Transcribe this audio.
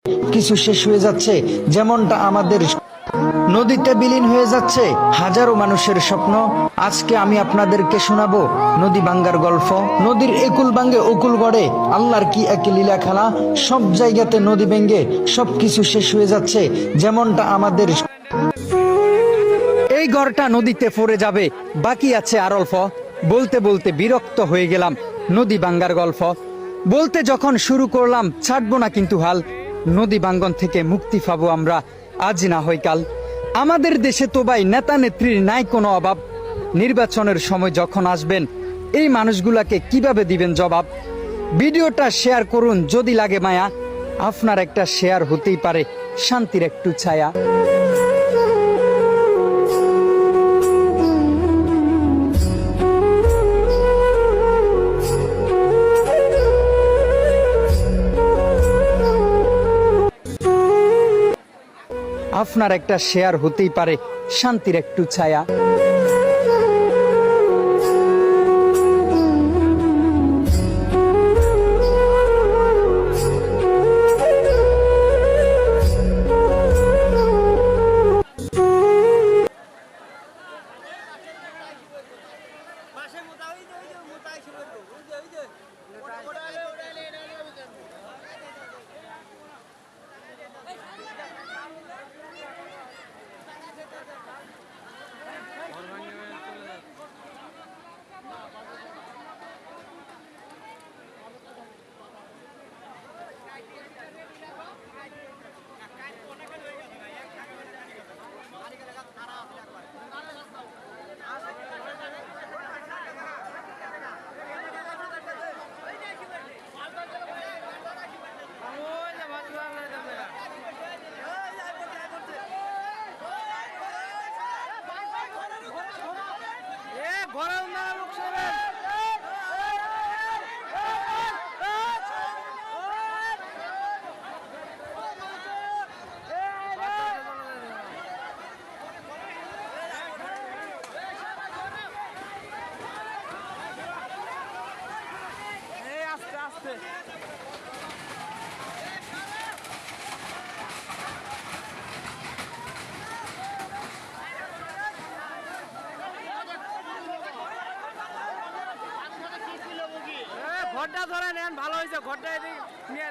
কিছু শেষ হয়ে যাচ্ছে, যেমনটা আমাদের নদীতে বিলীন হয়ে যাচ্ছে হাজারো মানুষের স্বপ্ন। আজকে আমি আপনাদেরকে শোনাবো নদী ভাঙ্গার গল্প। নদীর একুল ভাঙ্গে অকুল গড়ে, আল্লাহর কি এক লীলা খেলা। সব জায়গাতে নদী ভেঙ্গে সবকিছু শেষ হয়ে যাচ্ছে, যেমনটা আমাদের এই ঘরটা নদীতে পড়ে যাবে, বাকি আছে আর অল্প। বলতে বলতে বিরক্ত হয়ে গেলাম নদী ভাঙ্গার গল্প। বলতে যখন শুরু করলাম ছাড়বো না কিন্তু হাল। নদী ভাঙ্গন থেকে মুক্তি পাবো আমরা আজ না হয় কাল। আমাদের দেশে তো ভাই নেতা নেত্রীর নাই কোনো অভাব। নির্বাচনের সময় যখন আসবেন এই মানুষগুলাকে কিভাবে দিবেন জবাব। ভিডিওটা শেয়ার করুন যদি লাগে মায়া, আপনার একটা শেয়ার হতেই পারে শান্তির একটু ছায়া। আপনার একটা শেয়ার হতেই পারে শান্তির একটু ছায়া। ঘরটা ধরে নেন, ভালো হয়েছে। ঘরটা এদিকে নিয়ে